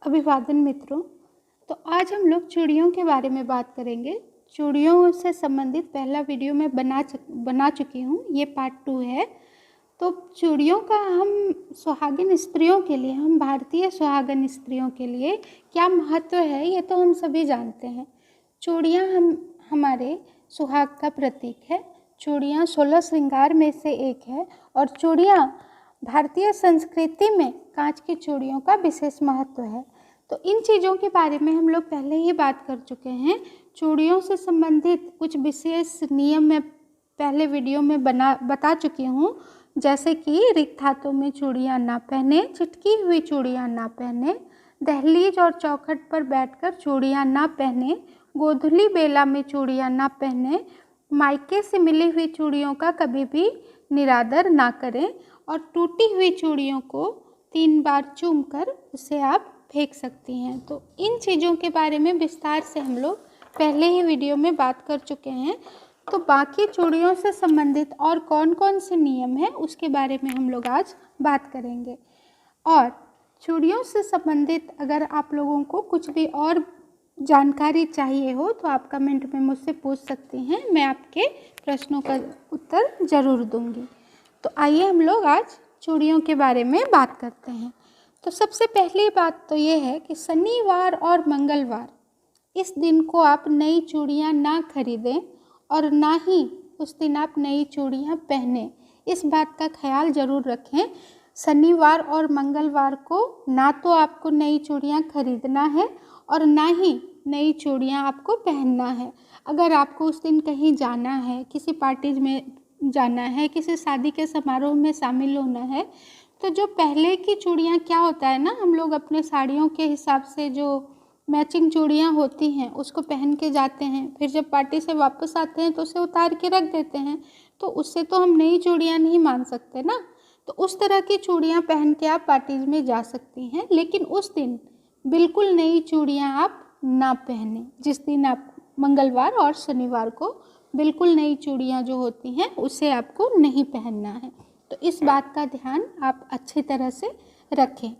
अभिवादन मित्रों। तो आज हम लोग चूड़ियों के बारे में बात करेंगे। चूड़ियों से संबंधित पहला वीडियो मैं बना चुकी हूँ, ये पार्ट 2 है। तो चूड़ियों का हम सुहागिन स्त्रियों के लिए, हम भारतीय सुहागन स्त्रियों के लिए क्या महत्व है, ये तो हम सभी जानते हैं। चूड़ियाँ हमारे सुहाग का प्रतीक है। चूड़ियाँ 16 श्रृंगार में से एक है और चूड़ियाँ भारतीय संस्कृति में कांच की चूड़ियों का विशेष महत्व है। तो इन चीज़ों के बारे में हम लोग पहले ही बात कर चुके हैं। चूड़ियों से संबंधित कुछ विशेष नियम मैं पहले वीडियो में बता चुकी हूँ, जैसे कि रिक्त हाथों में चूड़ियाँ ना पहने, चिटकी हुई चूड़ियाँ ना पहने, दहलीज और चौखट पर बैठकर चूड़ियाँ ना पहने, गोधूली बेला में चूड़ियाँ ना पहने, मायके से मिली हुई चूड़ियों का कभी भी निरादर ना करें और टूटी हुई चूड़ियों को 3 बार चूमकर उसे आप फेंक सकती हैं। तो इन चीज़ों के बारे में विस्तार से हम लोग पहले ही वीडियो में बात कर चुके हैं। तो बाकी चूड़ियों से संबंधित और कौन कौन से नियम हैं उसके बारे में हम लोग आज बात करेंगे। और चूड़ियों से संबंधित अगर आप लोगों को कुछ भी और जानकारी चाहिए हो तो आप कमेंट में मुझसे पूछ सकती हैं, मैं आपके प्रश्नों का उत्तर ज़रूर दूंगी। तो आइए हम लोग आज चूड़ियों के बारे में बात करते हैं। तो सबसे पहली बात तो ये है कि शनिवार और मंगलवार इस दिन को आप नई चूड़ियाँ ना खरीदें और ना ही उस दिन आप नई चूड़ियाँ पहनें। इस बात का ख्याल ज़रूर रखें। शनिवार और मंगलवार को ना तो आपको नई चूड़ियाँ खरीदना है और ना ही नई चूड़ियाँ आपको पहनना है। अगर आपको उस दिन कहीं जाना है, किसी पार्टी में जाना है, किसी शादी के समारोह में शामिल होना है, तो जो पहले की चूड़ियाँ क्या होता है ना, हम लोग अपने साड़ियों के हिसाब से जो मैचिंग चूड़ियाँ होती हैं उसको पहन के जाते हैं, फिर जब पार्टी से वापस आते हैं तो उसे उतार के रख देते हैं। तो उससे तो हम नई चूड़ियाँ नहीं मान सकते ना। तो उस तरह की चूड़ियाँ पहन के आप पार्टीज में जा सकती हैं, लेकिन उस दिन बिल्कुल नई चूड़ियाँ आप ना पहने। जिस दिन आप मंगलवार और शनिवार को बिल्कुल नई चूड़ियाँ जो होती हैं उसे आपको नहीं पहनना है। तो इस बात का ध्यान आप अच्छी तरह से रखें।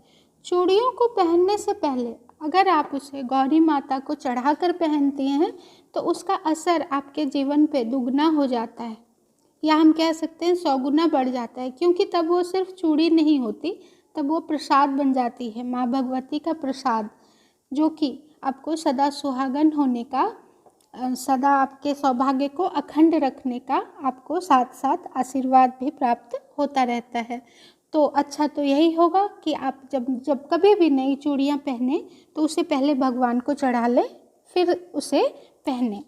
चूड़ियों को पहनने से पहले अगर आप उसे गौरी माता को चढ़ाकर पहनती हैं तो उसका असर आपके जीवन पे दुगना हो जाता है, या हम कह सकते हैं 100 गुना बढ़ जाता है, क्योंकि तब वो सिर्फ चूड़ी नहीं होती, तब वो प्रसाद बन जाती है, माँ भगवती का प्रसाद, जो कि आपको सदा सुहागन होने का, सदा आपके सौभाग्य को अखंड रखने का आपको साथ साथ आशीर्वाद भी प्राप्त होता रहता है। तो अच्छा तो यही होगा कि आप जब कभी भी नई चूड़ियाँ पहने तो उसे पहले भगवान को चढ़ा लें, फिर उसे पहने।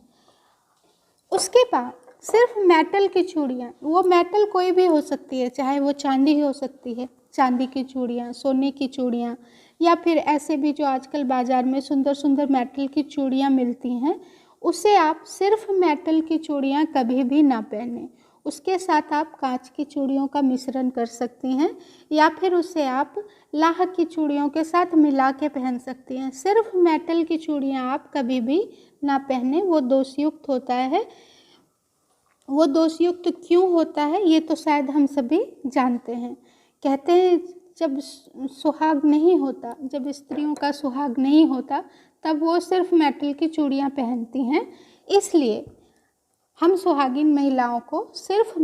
उसके बाद सिर्फ मेटल की चूड़ियाँ, वो मेटल कोई भी हो सकती है, चाहे वो चांदी हो सकती है, चांदी की चूड़ियाँ, सोने की चूड़ियाँ, या फिर ऐसे भी जो आजकल बाज़ार में सुंदर सुंदर मेटल की चूड़ियाँ मिलती हैं, उसे आप सिर्फ मेटल की चूड़ियाँ कभी भी ना पहनें। उसके साथ आप कांच की चूड़ियों का मिश्रण कर सकती हैं, या फिर उसे आप लाह की चूड़ियों के साथ मिला के पहन सकती हैं। सिर्फ मेटल की चूड़ियाँ आप कभी भी ना पहनें, वो दोषयुक्त होता है। वो दोषयुक्त क्यों होता है ये तो शायद हम सभी जानते हैं। कहते हैं जब सुहाग नहीं होता, जब स्त्रियों का सुहाग नहीं होता, तब वो सिर्फ मेटल की चूड़ियाँ पहनती हैं। इसलिए हम सुहागिन महिलाओं को सिर्फ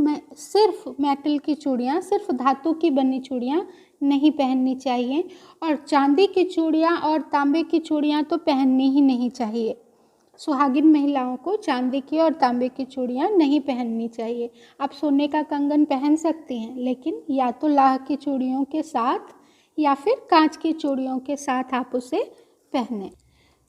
मेटल की चूड़ियाँ, सिर्फ धातु की बनी चूड़ियाँ नहीं पहननी चाहिए, और चांदी की चूड़ियाँ और तांबे की चूड़ियाँ तो पहननी ही नहीं चाहिए। सुहागिन महिलाओं को चांदी की और तांबे की चूड़ियाँ नहीं पहननी चाहिए। आप सोने का कंगन पहन सकती हैं, लेकिन या तो लाह की चूड़ियों के साथ या फिर कांच की चूड़ियों के साथ आप उसे पहनें।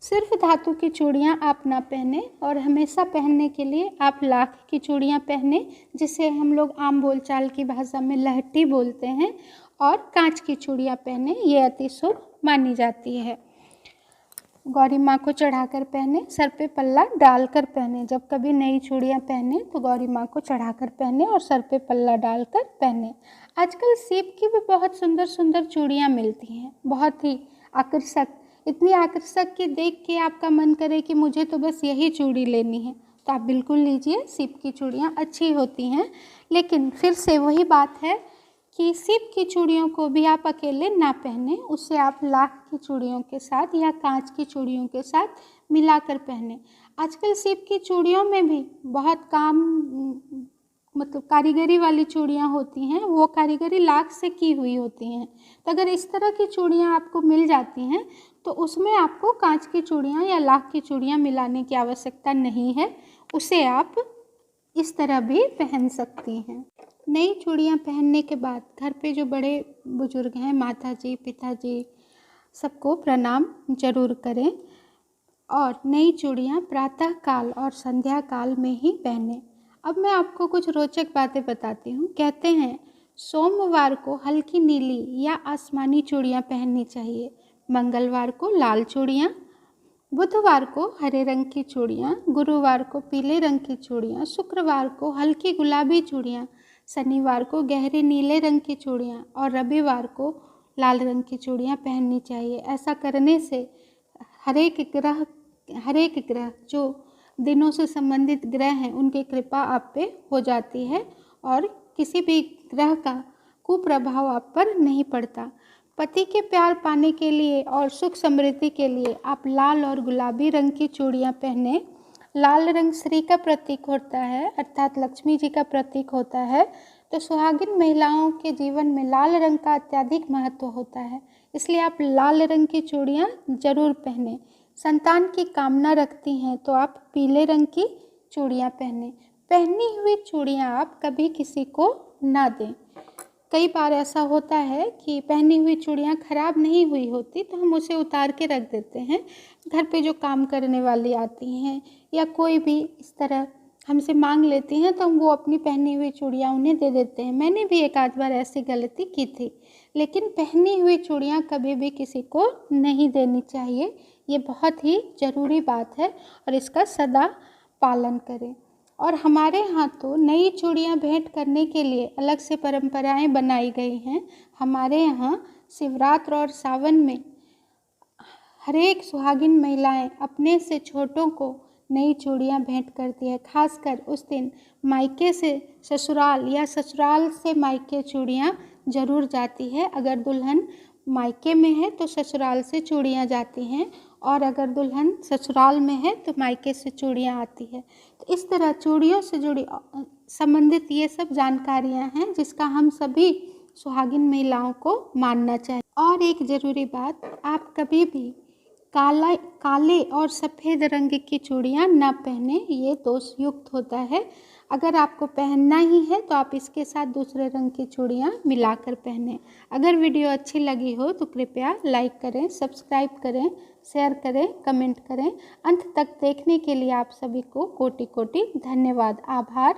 सिर्फ धातु की चूड़ियाँ आप ना पहने, और हमेशा पहनने के लिए आप लाख की चूड़ियाँ पहने, जिसे हम लोग आम बोलचाल की भाषा में लहठी बोलते हैं, और कांच की चूड़ियाँ पहने, ये अति शुभ मानी जाती है। गौरी माँ को चढ़ाकर पहने, सर पे पल्ला डालकर पहने। जब कभी नई चूड़ियाँ पहने तो गौरी माँ को चढ़ाकर पहने और सर पे पल्ला डालकर पहने। आजकल सीप की भी बहुत सुंदर सुंदर चूड़ियाँ मिलती हैं, बहुत ही आकर्षक, इतनी आकर्षक कि देख के आपका मन करे कि मुझे तो बस यही चूड़ी लेनी है, तो आप बिल्कुल लीजिए। सीप की चूड़ियाँ अच्छी होती हैं, लेकिन फिर से वही बात है कि सीप की चूड़ियों को भी आप अकेले ना पहने, उसे आप लाख की चूड़ियों के साथ या कांच की चूड़ियों के साथ मिलाकर पहने। आजकल सीप की चूड़ियों में भी बहुत काम मतलब कारीगरी वाली चूड़ियाँ होती हैं, वो कारीगरी लाख से की हुई होती हैं। तो अगर इस तरह की चूड़ियाँ आपको मिल जाती हैं तो उसमें आपको कांच की चूड़ियाँ या लाख की चूड़ियाँ मिलाने की आवश्यकता नहीं है, उसे आप इस तरह भी पहन सकती हैं। नई चूड़ियाँ पहनने के बाद घर पे जो बड़े बुजुर्ग हैं, माता जी, पिताजी, सबको प्रणाम जरूर करें और नई चूड़ियाँ प्रातः काल और संध्या काल में ही पहनें। अब मैं आपको कुछ रोचक बातें बताती हूँ। कहते हैं सोमवार को हल्की नीली या आसमानी चूड़ियाँ पहननी चाहिए, मंगलवार को लाल चूड़ियाँ, बुधवार को हरे रंग की चूड़ियाँ, गुरुवार को पीले रंग की चूड़ियाँ, शुक्रवार को हल्की गुलाबी चूड़ियाँ, शनिवार को गहरे नीले रंग की चूड़ियाँ और रविवार को लाल रंग की चूड़ियाँ पहननी चाहिए। ऐसा करने से हर एक ग्रह जो दिनों से संबंधित ग्रह हैं उनकी कृपा आप पे हो जाती है और किसी भी ग्रह का कुप्रभाव आप पर नहीं पड़ता। पति के प्यार पाने के लिए और सुख समृद्धि के लिए आप लाल और गुलाबी रंग की चूड़ियाँ पहने। लाल रंग श्री का प्रतीक होता है, अर्थात लक्ष्मी जी का प्रतीक होता है। तो सुहागिन महिलाओं के जीवन में लाल रंग का अत्यधिक महत्व होता है, इसलिए आप लाल रंग की चूड़ियाँ जरूर पहने। संतान की कामना रखती हैं तो आप पीले रंग की चूड़ियाँ पहने। पहनी हुई चूड़ियाँ आप कभी किसी को ना दें। कई बार ऐसा होता है कि पहनी हुई चूड़ियाँ खराब नहीं हुई होती तो हम उसे उतार के रख देते हैं। घर पे जो काम करने वाली आती हैं या कोई भी इस तरह हमसे मांग लेती हैं तो हम वो अपनी पहनी हुई चूड़ियाँ उन्हें दे देते हैं। मैंने भी एक आध बार ऐसी गलती की थी, लेकिन पहनी हुई चूड़ियाँ कभी भी किसी को नहीं देनी चाहिए। ये बहुत ही ज़रूरी बात है और इसका सदा पालन करें। और हमारे यहाँ तो नई चूड़ियाँ भेंट करने के लिए अलग से परंपराएं बनाई गई हैं। हमारे यहाँ शिवरात्रि और सावन में हर एक सुहागिन महिलाएं अपने से छोटों को नई चूड़ियाँ भेंट करती है। खासकर उस दिन मायके से ससुराल या ससुराल से मायके चूड़ियाँ जरूर जाती है। अगर दुल्हन मायके में है तो ससुराल से चूड़ियाँ जाती हैं और अगर दुल्हन ससुराल में है तो मायके से चूड़ियाँ आती है। तो इस तरह चूड़ियों से जुड़ी संबंधित ये सब जानकारियाँ हैं जिसका हम सभी सुहागिन महिलाओं को मानना चाहिए। और एक ज़रूरी बात, आप कभी भी काले और सफ़ेद रंग की चूड़ियाँ ना पहने, ये दोष युक्त होता है। अगर आपको पहनना ही है तो आप इसके साथ दूसरे रंग की चूड़ियाँ मिलाकर पहनें। अगर वीडियो अच्छी लगी हो तो कृपया लाइक करें, सब्सक्राइब करें, शेयर करें, कमेंट करें। अंत तक देखने के लिए आप सभी को कोटि कोटि धन्यवाद, आभार।